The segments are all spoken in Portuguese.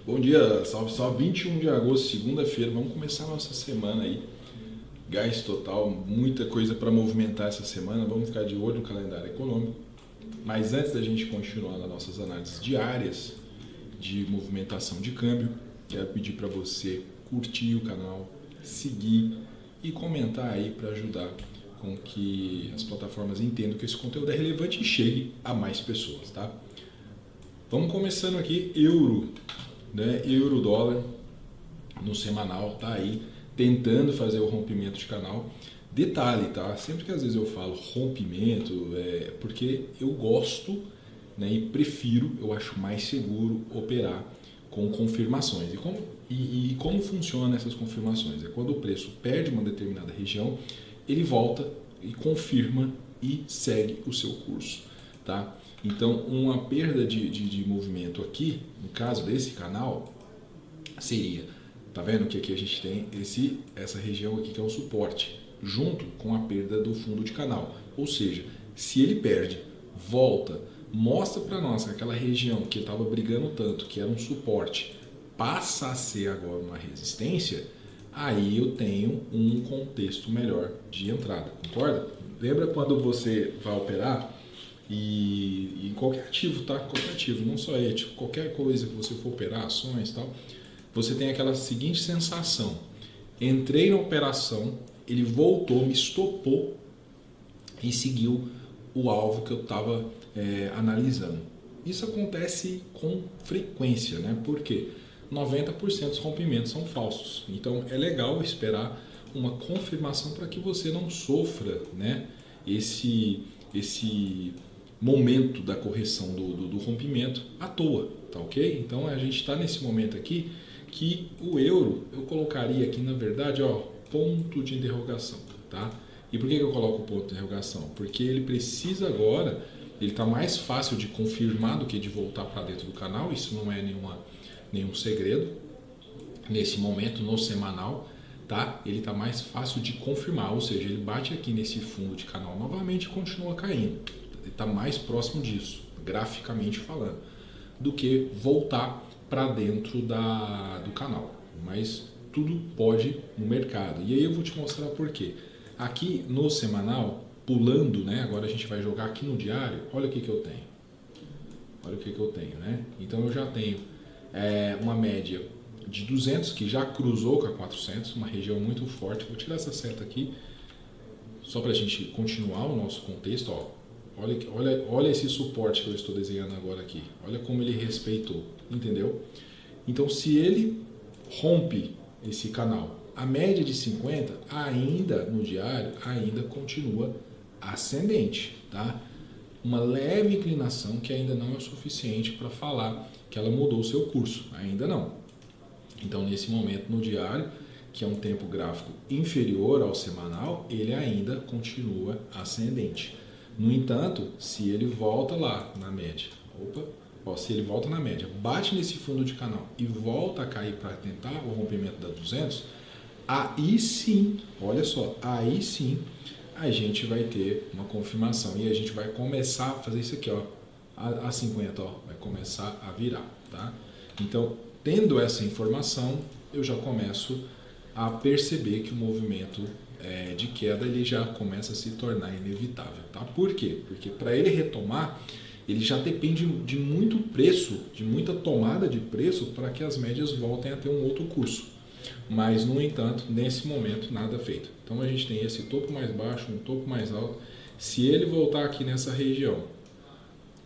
Bom dia, salve, salve. 21 de agosto, segunda-feira. Vamos começar a nossa semana aí. Gás total, muita coisa para movimentar essa semana. Vamos ficar de olho no calendário econômico. Mas antes da gente continuar nas nossas análises diárias de movimentação de câmbio, quero pedir para você curtir o canal, seguir e comentar aí para ajudar com que as plataformas entendam que esse conteúdo é relevante e chegue a mais pessoas, tá? Vamos começando aqui, euro, né? Euro dólar no semanal tá aí tentando fazer o rompimento de canal. Detalhe, tá? Sempre que às vezes eu falo rompimento, é porque eu gosto, né, e prefiro, eu acho mais seguro operar com confirmações. E como funcionam essas confirmações? É quando o preço perde uma determinada região, ele volta e confirma e segue o seu curso, tá? Então, uma perda de movimento aqui, no caso desse canal, seria, tá vendo que aqui a gente tem essa região aqui que é o suporte, junto com a perda do fundo de canal. Ou seja, se ele perde, volta, mostra para nós que aquela região que estava brigando tanto, que era um suporte, passa a ser agora uma resistência, aí eu tenho um contexto melhor de entrada, concorda? Lembra quando você vai operar e qualquer ativo, tá? Qualquer ativo, não só ético, qualquer coisa que você for operar, ações e tal, você tem aquela seguinte sensação: entrei na operação, ele voltou, me estopou e seguiu o alvo que eu estava analisando. Isso acontece com frequência, né? Porque 90% dos rompimentos são falsos. Então é legal esperar uma confirmação para que você não sofra, né, esse momento da correção do rompimento à toa, tá ok? Então a gente está nesse momento aqui que o euro eu colocaria aqui na verdade, ó, ponto de interrogação, tá? E por que eu coloco o ponto de interrogação? Porque ele precisa agora, ele está mais fácil de confirmar do que de voltar para dentro do canal, isso não é nenhum segredo. Nesse momento, no semanal, tá? Ele está mais fácil de confirmar, ou seja, ele bate aqui nesse fundo de canal novamente e continua caindo. Ele está mais próximo disso, graficamente falando, do que voltar para dentro do canal. Mas tudo pode no mercado. E aí eu vou te mostrar por quê. Aqui no semanal, pulando, né? Agora a gente vai jogar aqui no diário. Olha o que eu tenho. Olha o que eu tenho, né? Então eu já tenho uma média de 200 que já cruzou com a 400, uma região muito forte. Vou tirar essa seta aqui só para a gente continuar o nosso contexto. Ó. Olha esse suporte que eu estou desenhando agora aqui. Olha como ele respeitou, entendeu? Então, se ele rompe esse canal, a média de 50 ainda no diário ainda continua ascendente, tá? Uma leve inclinação que ainda não é o suficiente para falar que ela mudou o seu curso, ainda não. Então, nesse momento no diário, que é um tempo gráfico inferior ao semanal, ele ainda continua ascendente. No entanto, se ele volta lá na média, se ele volta na média, bate nesse fundo de canal e volta a cair para tentar o rompimento da 200, aí sim, olha só, aí sim a gente vai ter uma confirmação e a gente vai começar a fazer isso aqui, ó, a 50, ó, vai começar a virar, tá? Então, tendo essa informação, eu já começo a perceber que o movimento de queda ele já começa a se tornar inevitável, tá? Por quê? Porque para ele retomar, ele já depende de muito preço, de muita tomada de preço para que as médias voltem a ter um outro curso. Mas, no entanto, nesse momento, nada feito. Então, a gente tem esse topo mais baixo, um topo mais alto. Se ele voltar aqui nessa região,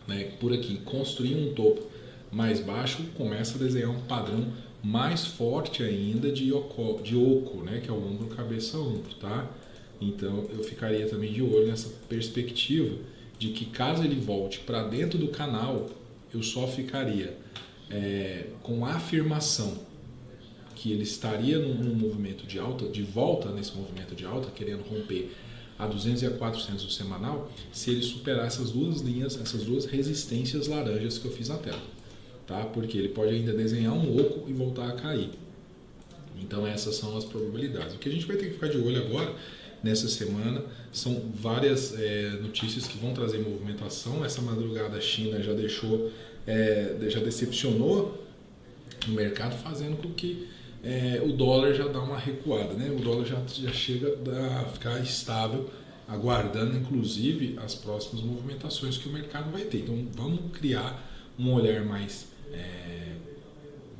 né, por aqui, construir um topo mais baixo, começa a desenhar um padrão mais forte ainda de oco, né, que é o ombro cabeça ombro, tá? Então eu ficaria também de olho nessa perspectiva de que caso ele volte para dentro do canal, eu só ficaria com a afirmação que ele estaria num movimento de alta, de volta nesse movimento de alta, querendo romper a 200 e a 400 do semanal, se ele superar essas duas linhas, essas duas resistências laranjas que eu fiz na tela. Tá? Porque ele pode ainda desenhar um oco e voltar a cair. Então essas são as probabilidades. O que a gente vai ter que ficar de olho agora, nessa semana, são várias notícias que vão trazer movimentação. Essa madrugada a China já decepcionou no mercado, fazendo com que o dólar já dá uma recuada, né? O dólar já chega a ficar estável, aguardando inclusive as próximas movimentações que o mercado vai ter. Então vamos criar um olhar mais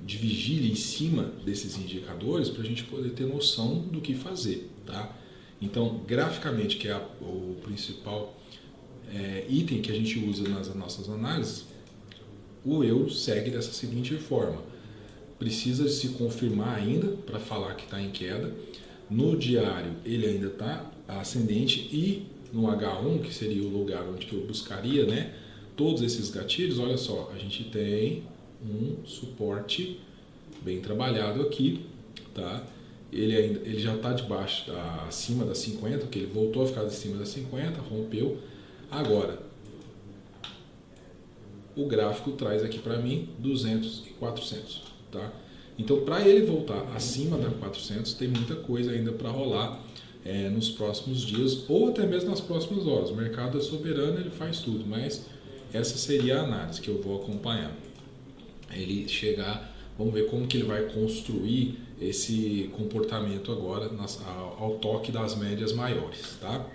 de vigília em cima desses indicadores para a gente poder ter noção do que fazer, tá? Então, graficamente, que é o principal item que a gente usa nas nossas análises, o euro segue dessa seguinte forma: precisa se confirmar ainda para falar que está em queda. No diário ele ainda está ascendente, e no H1, que seria o lugar onde que eu buscaria, né, todos esses gatilhos, olha só, a gente tem um suporte bem trabalhado aqui, tá? Ele já está acima das 50, que ele voltou a ficar acima das 50, rompeu. Agora, o gráfico traz aqui para mim 200 e 400, tá? Então, para ele voltar acima da 400, tem muita coisa ainda para rolar nos próximos dias, ou até mesmo nas próximas horas. O mercado é soberano, ele faz tudo, mas essa seria a análise que eu vou acompanhar. Ele chegar, vamos ver como que ele vai construir esse comportamento agora ao toque das médias maiores, tá?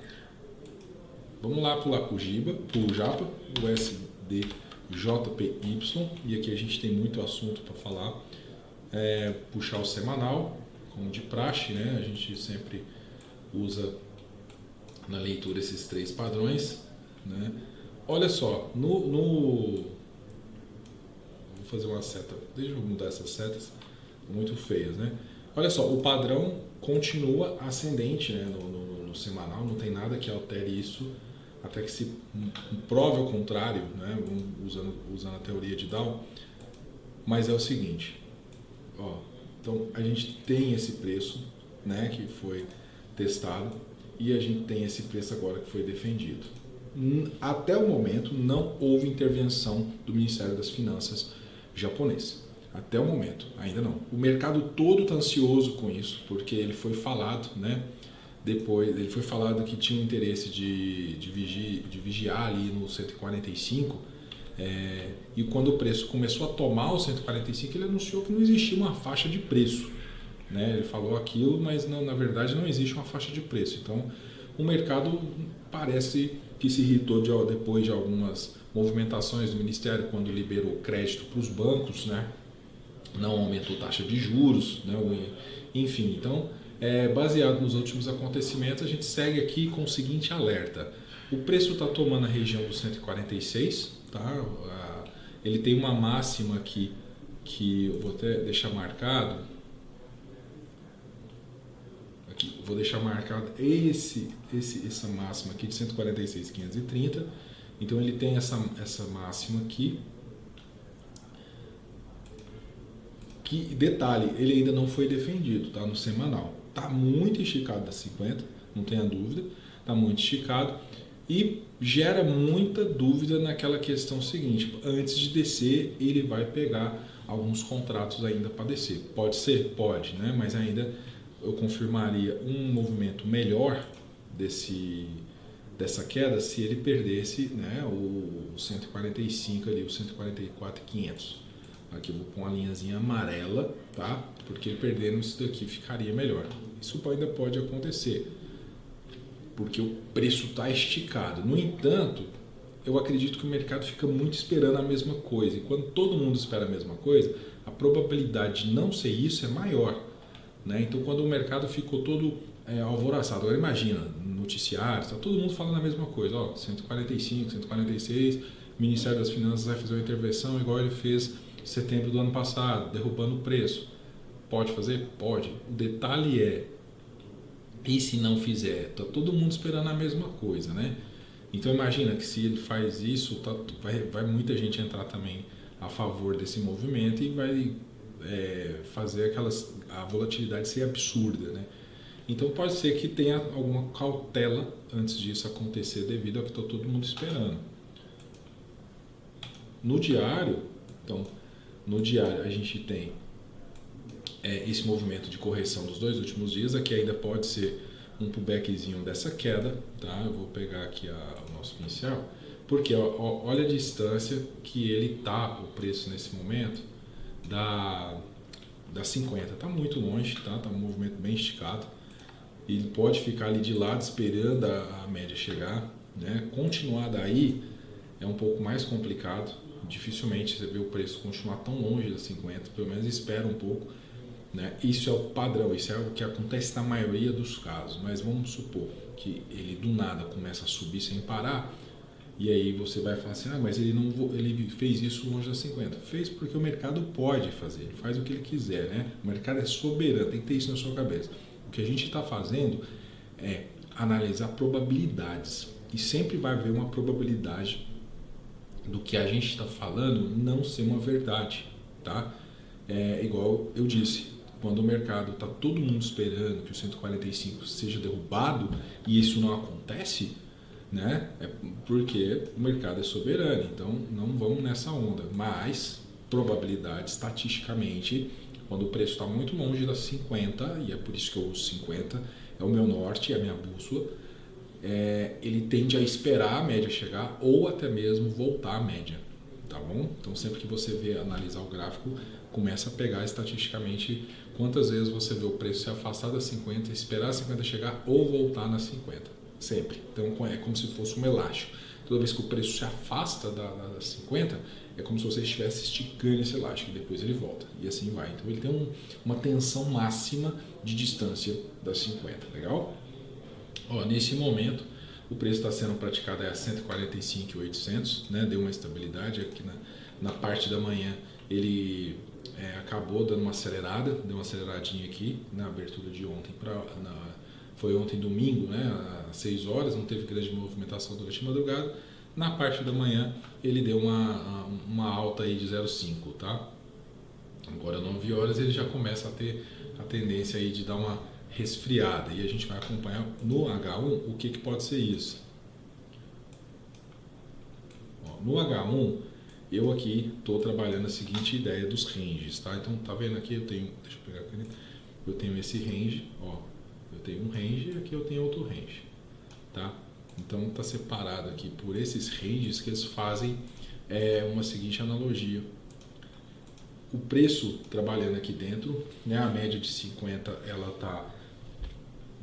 Vamos lá pular para o Japa, o USDJPY, e aqui a gente tem muito assunto para falar. Puxar o semanal, como de praxe, né? A gente sempre usa na leitura esses três padrões, né? Olha só, vou fazer uma seta, deixa eu mudar essas setas, muito feias, né? Olha só, o padrão continua ascendente, né, no semanal, não tem nada que altere isso, até que se prove ao contrário, né, usando a teoria de Dow. Mas é o seguinte, ó, então a gente tem esse preço, né, que foi testado, e a gente tem esse preço agora que foi defendido. Até o momento não houve intervenção do Ministério das Finanças japonês. Até o momento, ainda não. O mercado todo está ansioso com isso, porque ele foi falado, né? Depois ele foi falado que tinha um interesse de vigiar ali no 145, e quando o preço começou a tomar o 145, ele anunciou que não existia uma faixa de preço, né? Ele falou aquilo, mas não, na verdade não existe uma faixa de preço. Então o mercado parece que se irritou depois de algumas movimentações do Ministério, quando liberou crédito para os bancos, né? Não aumentou taxa de juros, né? Enfim, então, baseado nos últimos acontecimentos, a gente segue aqui com o seguinte alerta: o preço está tomando a região do 146, tá? Ele tem uma máxima aqui que eu vou até deixar marcado. Aqui, vou deixar marcado essa máxima aqui de 146.530. Então ele tem essa máxima aqui. Que, detalhe, ele ainda não foi defendido, tá? No semanal. Tá muito esticado das 50, não tenha dúvida. Tá muito esticado e gera muita dúvida naquela questão seguinte: antes de descer, ele vai pegar alguns contratos ainda para descer. Pode ser? Pode, né? Mas ainda eu confirmaria um movimento melhor dessa queda se ele perdesse, né, o 145 ali, o 144.500. Aqui eu vou pôr uma linhazinha amarela, tá? Porque perdendo isso daqui ficaria melhor. Isso ainda pode acontecer, porque o preço está esticado. No entanto, eu acredito que o mercado fica muito esperando a mesma coisa. E quando todo mundo espera a mesma coisa, a probabilidade de não ser isso é maior, né? Então, quando o mercado ficou todo alvoroçado, agora imagina, noticiários, está todo mundo falando a mesma coisa, ó, 145, 146, o Ministério das Finanças vai fazer uma intervenção igual ele fez em setembro do ano passado, derrubando o preço. Pode fazer? Pode. O detalhe e se não fizer? Está todo mundo esperando a mesma coisa, né? Então imagina que se ele faz isso, vai muita gente entrar também a favor desse movimento e vai fazer a volatilidade ser absurda, né? Então pode ser que tenha alguma cautela antes disso acontecer, devido ao que está todo mundo esperando. No diário, a gente tem esse movimento de correção dos 2 últimos dias. Aqui ainda pode ser um pullbackzinho dessa queda, tá? Eu vou pegar aqui o nosso pincel, porque olha a distância que ele tá, o preço nesse momento, da das 50 está muito longe, tá? Tá um movimento bem esticado. Ele pode ficar ali de lado esperando a média chegar, né? Continuar daí é um pouco mais complicado. Dificilmente você vê o preço continuar tão longe das 50, pelo menos espera um pouco, né? Isso é o padrão, isso é o que acontece na maioria dos casos. Mas vamos supor que ele do nada começa a subir sem parar, e aí você vai falar assim, mas ele fez isso longe das 50. Fez porque o mercado pode fazer, ele faz o que ele quiser, né? O mercado é soberano, tem que ter isso na sua cabeça. O que a gente está fazendo é analisar probabilidades, e sempre vai haver uma probabilidade do que a gente está falando não ser uma verdade, tá? É igual eu disse, quando o mercado está todo mundo esperando que o 145 seja derrubado e isso não acontece, né? É porque o mercado é soberano, então não vamos nessa onda. Mas probabilidade, estatisticamente, quando o preço está muito longe das 50, e é por isso que eu uso 50, é o meu norte, é a minha bússola, ele tende a esperar a média chegar ou até mesmo voltar à média, tá bom? Então sempre que você vê, analisar o gráfico, começa a pegar estatisticamente quantas vezes você vê o preço se afastar das 50, esperar a 50 chegar ou voltar nas 50, sempre. Então é como se fosse um elástico. Toda vez que o preço se afasta das 50, é como se você estivesse esticando esse elástico e depois ele volta. E assim vai. Então ele tem uma tensão máxima de distância das 50, legal? Nesse momento, o preço está sendo praticado a 145.800, né? Deu uma estabilidade aqui na parte da manhã. Ele acabou dando uma acelerada, deu uma aceleradinha aqui na abertura de ontem. Foi ontem domingo, né? Às 6 horas, não teve grande movimentação durante a madrugada. Na parte da manhã, ele deu uma alta aí de 0,5, tá? Agora, 9 horas, ele já começa a ter a tendência aí de dar uma resfriada, e a gente vai acompanhar no H1 o que pode ser isso. No H1 eu aqui estou trabalhando a seguinte ideia dos ranges, tá? Então tá vendo aqui, deixa eu pegar a caneta, eu tenho esse range, eu tenho um range e aqui eu tenho outro range, tá? Então tá separado aqui por esses ranges que eles fazem uma seguinte analogia. O preço trabalhando aqui dentro, né, a média de 50, ela tá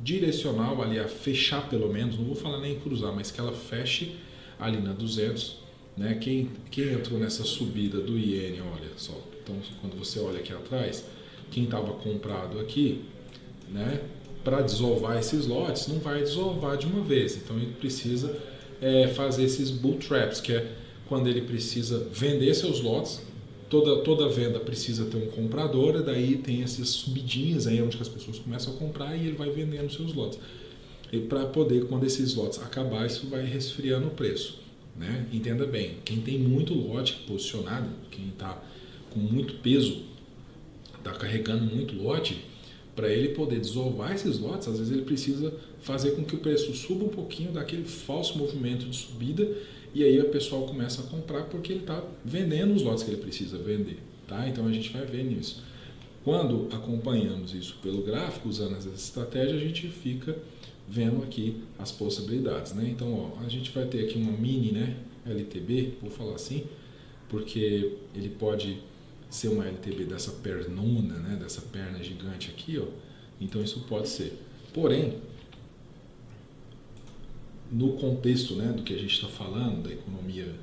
direcional ali a fechar pelo menos, não vou falar nem cruzar, mas que ela feche ali na 200, né? Quem entrou nessa subida do iene, olha só, então quando você olha aqui atrás, quem estava comprado aqui, né? Para desovar esses lotes, não vai desovar de uma vez, então ele precisa fazer esses bull traps, que é quando ele precisa vender seus lotes. Toda venda precisa ter um comprador, e daí tem essas subidinhas aí onde as pessoas começam a comprar e ele vai vendendo seus lotes. E para poder, quando esses lotes acabar, isso vai resfriando o preço, né? Entenda bem, quem tem muito lote posicionado, quem está com muito peso, está carregando muito lote, para ele poder desovar esses lotes, às vezes ele precisa fazer com que o preço suba um pouquinho daquele falso movimento de subida, e aí o pessoal começa a comprar porque ele está vendendo os lotes que ele precisa vender, tá? Então a gente vai ver nisso. Quando acompanhamos isso pelo gráfico, usando essa estratégia, a gente fica vendo aqui as possibilidades, né? Então, a gente vai ter aqui uma mini, né, LTB, vou falar assim, porque ele pode ser uma LTB dessa pernona, né, dessa perna gigante aqui, então isso pode ser. Porém, no contexto, né, do que a gente está falando, da economia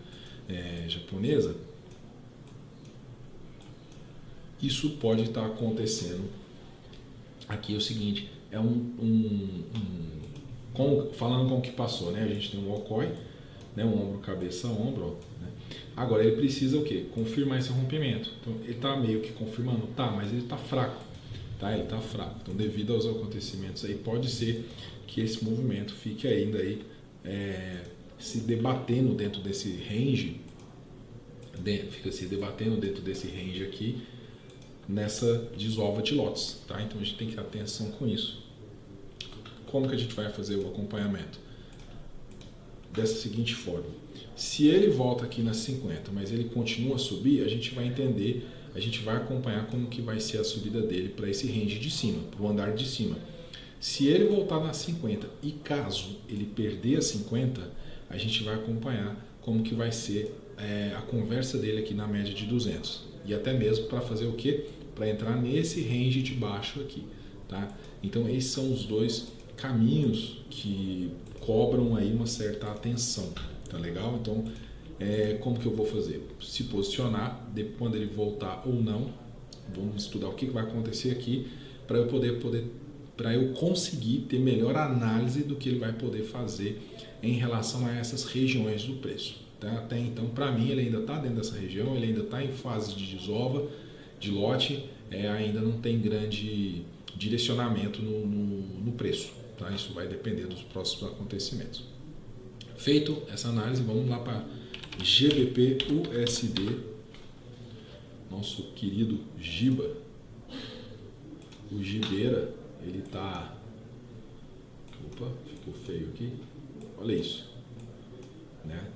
japonesa, isso pode estar acontecendo. Aqui é o seguinte, falando com o que passou, né, a gente tem um Okoi, né, um ombro, cabeça, ombro, né. Agora ele precisa o quê? Confirmar esse rompimento. Então ele está meio que confirmando, mas ele está fraco, tá? Ele está fraco. Então devido aos acontecimentos aí, pode ser que esse movimento fique ainda aí se debatendo dentro desse range, fica se debatendo dentro desse range aqui, nessa desova de lotes, tá? Então a gente tem que ter atenção com isso. Como que a gente vai fazer o acompanhamento? Dessa seguinte forma: se ele volta aqui nas 50, mas ele continua a subir, a gente vai entender, a gente vai acompanhar como que vai ser a subida dele para esse range de cima, para o andar de cima. Se ele voltar nas 50 e caso ele perder as 50, a gente vai acompanhar como que vai ser a conversa dele aqui na média de 200. E até mesmo para fazer o quê? para entrar nesse range de baixo aqui, tá? Então esses são os dois caminhos que cobram aí uma certa atenção, tá legal? Então como que eu vou fazer? Se posicionar, quando ele voltar ou não, vamos estudar o que vai acontecer aqui para eu conseguir ter melhor análise do que ele vai poder fazer em relação a essas regiões do preço. Tá? Até então, para mim, ele ainda está dentro dessa região, ele ainda está em fase de desova, de lote, ainda não tem grande direcionamento no preço. Tá? Isso vai depender dos próximos acontecimentos. Feito essa análise, vamos lá para GBP USD, nosso querido Giba. O Gibeira, ele tá... Opa, ficou feio aqui. Olha isso, né?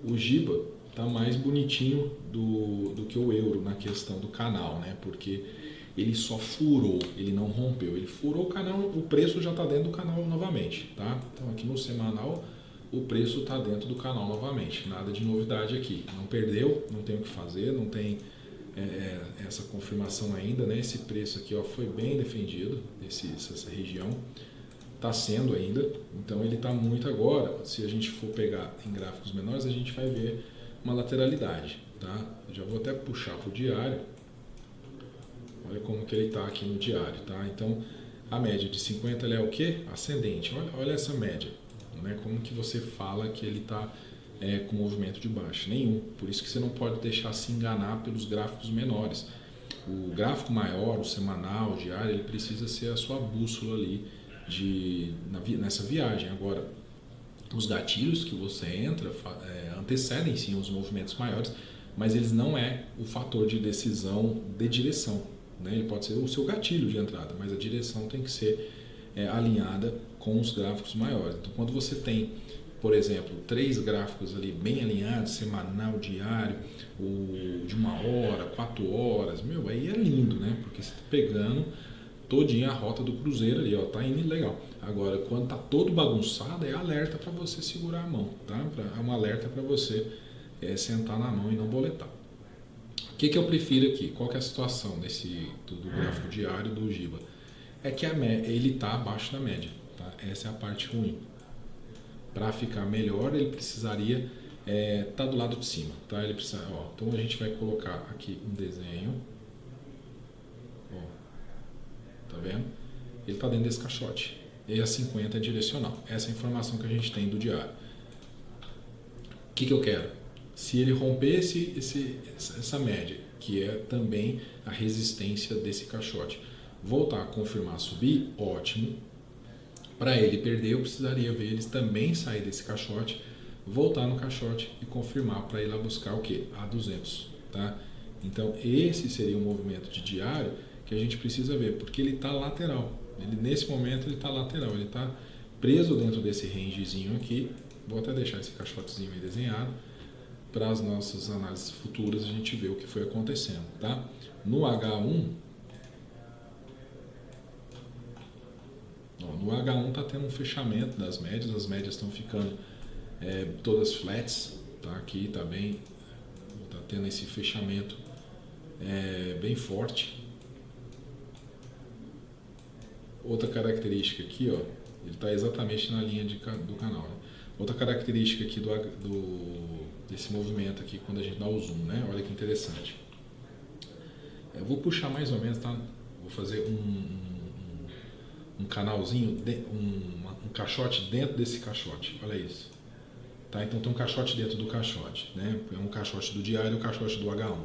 O Giba tá mais bonitinho do que o euro na questão do canal, né? Porque ele só furou, ele não rompeu. Ele furou o canal, o preço já está dentro do canal novamente, tá? Então aqui no semanal o preço está dentro do canal novamente. Nada de novidade aqui. Não perdeu, não tem o que fazer, não tem essa confirmação ainda, né? Esse preço aqui, ó, foi bem defendido, essa região. Está sendo ainda, então ele está muito agora. Se a gente for pegar em gráficos menores, a gente vai ver uma lateralidade, tá? Eu já vou até puxar para o diário. Olha como que ele está aqui no diário, tá? Então a média de 50 ela é o que? Ascendente. Olha essa média, né? Como que você fala que ele está com movimento de baixa? Nenhum. Por isso que você não pode deixar se enganar pelos gráficos menores. O gráfico maior, o semanal, o diário, ele precisa ser a sua bússola ali nessa viagem. Agora, os gatilhos que você entra antecedem sim os movimentos maiores, mas eles não é o fator de decisão de direção, né? Ele pode ser o seu gatilho de entrada, mas a direção tem que ser alinhada com os gráficos maiores. Então, quando você tem, por exemplo, 3 gráficos ali bem alinhados, semanal, diário, de 1 hora, 4 horas, aí é lindo, né? Porque você está pegando todinha a rota do cruzeiro ali, ó, tá indo legal. Agora, quando tá todo bagunçado, é alerta para você segurar a mão, tá? É um alerta para você sentar na mão e não boletar. O que eu prefiro aqui? Qual que é a situação do gráfico diário do Giba? É que ele tá abaixo da média, tá? Essa é a parte ruim. Para ficar melhor, ele precisaria tá do lado de cima, tá? Ele precisa, ó, então a gente vai colocar aqui um desenho. Tá vendo? Ele está dentro desse caixote. E a 50 é direcional. Essa é a informação que a gente tem do diário. O que eu quero? Se ele romper essa média, que é também a resistência desse caixote, voltar a confirmar subir, ótimo. Para ele perder, eu precisaria ver eles também sair desse caixote, voltar no caixote e confirmar para ir lá buscar o que? A 200. Tá? Então, esse seria um movimento de diário que a gente precisa ver, porque ele está lateral. Nesse momento ele está lateral, ele está preso dentro desse rangezinho aqui. Vou até deixar esse caixotezinho aí desenhado para as nossas análises futuras a gente ver o que foi acontecendo, tá? No H1, no H1 está tendo um fechamento das médias, as médias estão ficando todas flats, tá? Aqui está tendo esse fechamento bem forte. Outra característica aqui, ó, ele está exatamente na linha do canal, né? Outra característica aqui desse movimento aqui, quando a gente dá o zoom, né? Olha que interessante. Eu vou puxar mais ou menos, tá? Vou fazer um canalzinho, um caixote dentro desse caixote. Olha isso. Tá? Então tem um caixote dentro do caixote, né? É um caixote do diário e um caixote do H1.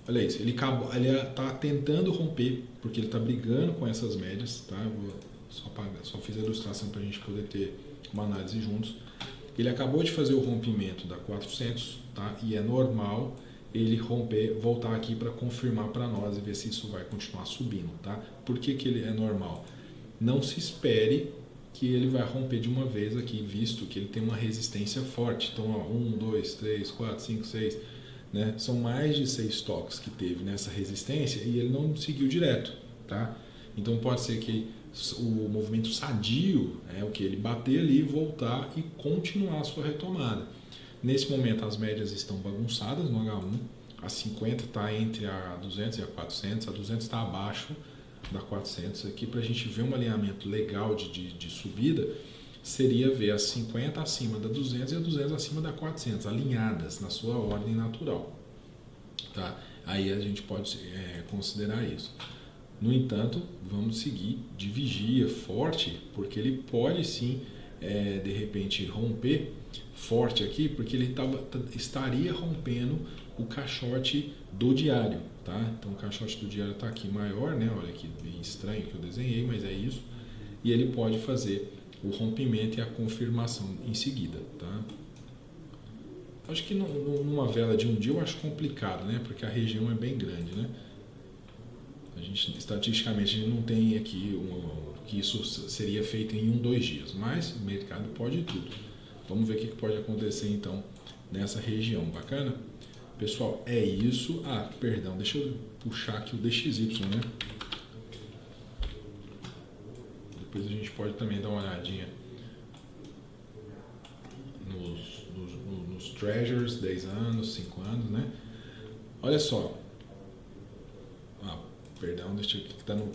Olha isso, ele está tentando romper, porque ele está brigando com essas médias, tá? Eu vou só fiz a ilustração para a gente poder ter uma análise juntos. Ele acabou de fazer o rompimento da 400, tá? E é normal ele romper, voltar aqui para confirmar para nós e ver se isso vai continuar subindo, tá? Por que ele é normal? Não se espere que ele vai romper de uma vez aqui, visto que ele tem uma resistência forte. Então, ó, 1, 2, 3, 4, 5, 6... né? São mais de 6 toques que teve nessa resistência e ele não seguiu direto, tá? Então pode ser que o movimento sadio o que ele bater ali, voltar e continuar a sua retomada. Nesse momento as médias estão bagunçadas no H1, A 50 está entre a 200 e a 400, a 200 está abaixo da 400. Aqui, para a gente ver um alinhamento legal de subida, seria ver a 50 acima da 200 e a 200 acima da 400, alinhadas na sua ordem natural. Tá? Aí a gente pode considerar isso. No entanto, vamos seguir de vigia forte, porque ele pode sim, de repente, romper forte aqui, porque ele estaria rompendo o caixote do diário. Tá? Então o caixote do diário está aqui maior, né? Olha que bem estranho que eu desenhei, mas é isso. E ele pode fazer o rompimento e a confirmação em seguida. Tá? Acho que numa vela de um dia eu acho complicado, né? Porque a região é bem grande, né? Estatisticamente, a gente não tem aqui que isso seria feito em 2 dias, mas o mercado pode tudo. Vamos ver o que pode acontecer então nessa região. Bacana? Pessoal, é isso. Perdão, deixa eu puxar aqui o DXY, né? Depois a gente pode também dar uma olhadinha nos Treasures, 10 anos, 5 anos, né? Olha só. Perdão, deixa eu ver que está no...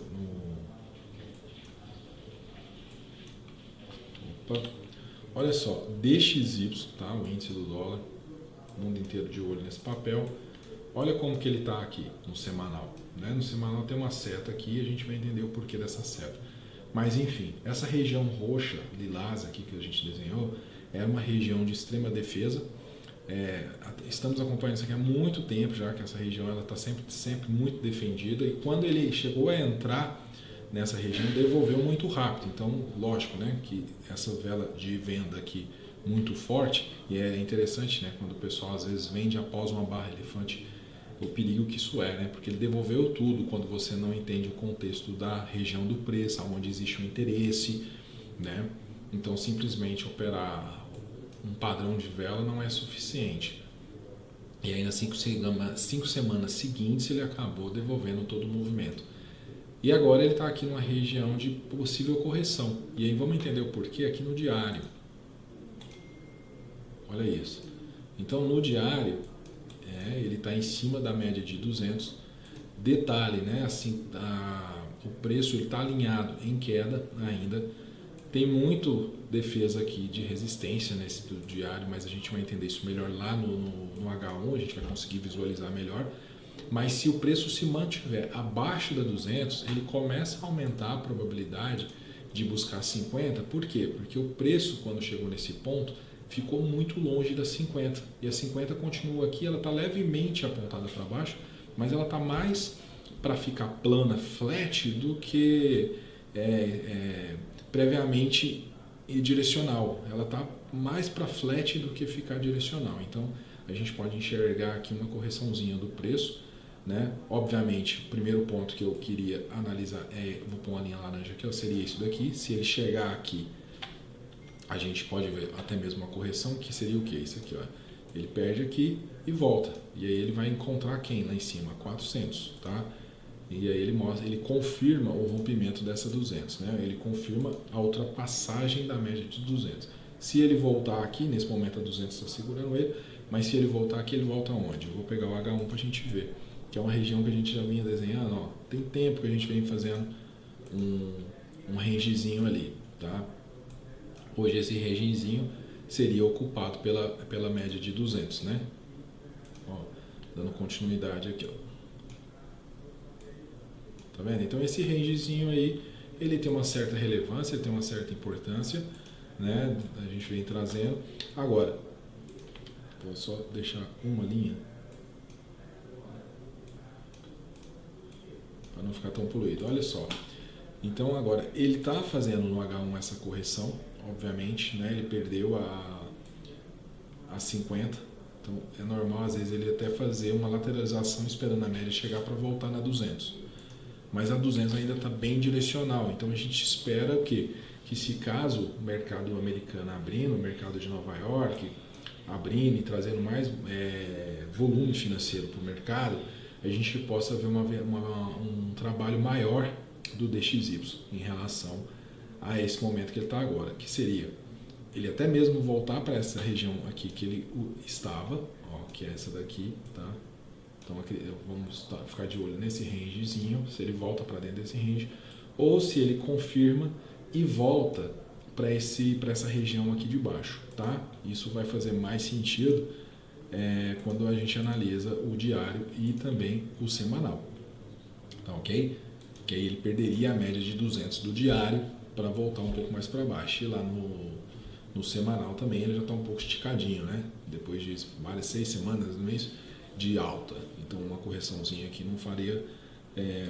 Opa. Olha só, DXY, tá? O índice do dólar, o mundo inteiro de olho nesse papel. Olha como que ele está aqui no semanal, né? No semanal tem uma seta aqui e a gente vai entender o porquê dessa seta. Mas enfim, essa região roxa, lilás aqui que a gente desenhou, é uma região de extrema defesa. Estamos acompanhando isso aqui há muito tempo já, que essa região está sempre muito defendida, e quando ele chegou a entrar nessa região, devolveu muito rápido. Então, lógico, né, que essa vela de venda aqui muito forte, e é interessante, né, quando o pessoal às vezes vende após uma barra elefante, o perigo que isso é, né, porque ele devolveu tudo quando você não entende o contexto da região do preço, onde existe um interesse, né. Então, simplesmente operar um padrão de vela não é suficiente. E aí nas 5 semanas seguintes ele acabou devolvendo todo o movimento. E agora ele está aqui numa região de possível correção. E aí vamos entender o porquê aqui no diário. Olha isso. Então no diário ele está em cima da média de 200. Detalhe, né? Assim, o preço está alinhado em queda ainda. Tem muito defesa aqui de resistência nesse diário, mas a gente vai entender isso melhor lá no H1, a gente vai conseguir visualizar melhor. Mas se o preço se mantiver abaixo da 200, ele começa a aumentar a probabilidade de buscar 50. Por quê? Porque o preço, quando chegou nesse ponto, ficou muito longe das 50. E a 50 continua aqui, ela está levemente apontada para baixo, mas ela está mais para ficar plana, flat, do que previamente direcional. Ela está mais para flat do que ficar direcional. Então a gente pode enxergar aqui uma correçãozinha do preço, né? Obviamente, o primeiro ponto que eu queria analisar vou pôr uma linha laranja aqui, seria isso daqui. Se ele chegar aqui, a gente pode ver até mesmo uma correção, que seria o que? Isso aqui, ó. Ele perde aqui e volta. E aí ele vai encontrar quem lá em cima? 400, tá? E aí ele confirma o rompimento dessa 200, né? Ele confirma a ultrapassagem da média de 200. Se ele voltar aqui, nesse momento a 200 está segurando ele, mas se ele voltar aqui, ele volta aonde? Eu vou pegar o H1 para a gente ver, que é uma região que a gente já vinha desenhando, ó. Tem tempo que a gente vem fazendo um rangezinho ali, tá? Hoje esse rangezinho seria ocupado pela média de 200, né? Ó, dando continuidade aqui, ó. Tá vendo? Então esse rangezinho aí, ele tem uma certa relevância, ele tem uma certa importância, né? A gente vem trazendo. Agora, vou só deixar uma linha para não ficar tão poluído. Olha só. Então agora ele está fazendo no H1 essa correção, obviamente, né? Ele perdeu a 50. Então é normal às vezes ele até fazer uma lateralização esperando a média chegar para voltar na 200. Mas a 200 ainda está bem direcional. Então a gente espera o quê? Que se caso o mercado americano abrindo, o mercado de Nova York abrindo e trazendo mais volume financeiro para o mercado, a gente possa ver um trabalho maior do DXY em relação a esse momento que ele está agora, que seria ele até mesmo voltar para essa região aqui que ele estava, ó, que é essa daqui, tá? Então vamos ficar de olho nesse rangezinho, se ele volta para dentro desse range, ou se ele confirma e volta para essa região aqui de baixo, tá? Isso vai fazer mais sentido quando a gente analisa o diário e também o semanal, tá ok? Que aí ele perderia a média de 200 do diário para voltar um pouco mais para baixo. E lá no semanal também ele já está um pouco esticadinho, né? Depois de várias 6 semanas no mês de alta. Então uma correçãozinha aqui não faria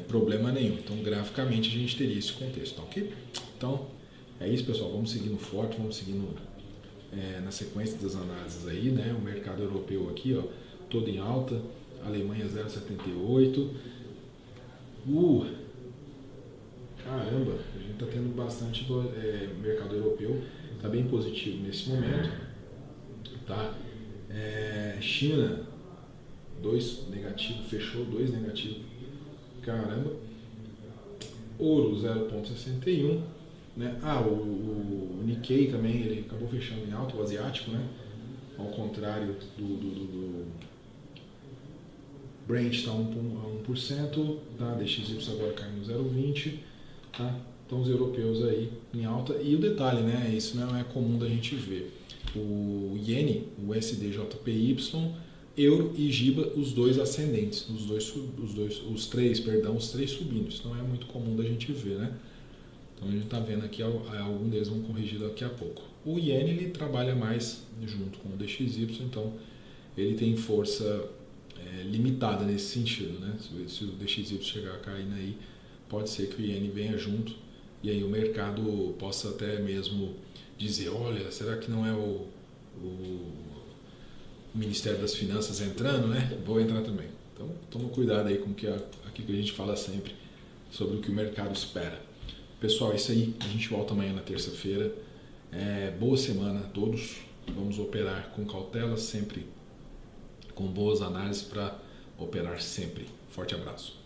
problema nenhum. Então graficamente a gente teria esse contexto, tá ok? Então é isso, pessoal. Vamos seguindo forte, vamos seguindo na sequência das análises aí, né? O mercado europeu aqui, ó, todo em alta. Alemanha 0,78. Caramba, a gente está tendo bastante mercado europeu, está bem positivo nesse momento, tá? China 2 negativo, fechou 2 negativo, caramba. Ouro 0,61, né? O Nikkei também, ele acabou fechando em alta, o asiático, né? Ao contrário do Brent está a 1%, tá? DXY agora caindo 0,20, tá? Então os europeus aí em alta. E o detalhe, né? Isso não é comum da gente ver. O Iene, o USD-JPY, Euro e Giba, os dois ascendentes, os três subindo. Isso não é muito comum da gente ver, né? Então a gente está vendo aqui, algum deles vão corrigir daqui a pouco. O Iene, ele trabalha mais junto com o DXY, então ele tem força limitada nesse sentido, né? Se o DXY chegar caindo aí, pode ser que o Iene venha junto e aí o mercado possa até mesmo dizer, olha, será que não é o Ministério das Finanças entrando, né? Vou entrar também. Então toma cuidado aí com aquilo que a gente fala sempre sobre o que o mercado espera. Pessoal, é isso aí. A gente volta amanhã na terça-feira. Boa semana a todos. Vamos operar com cautela, sempre com boas análises para operar sempre. Forte abraço.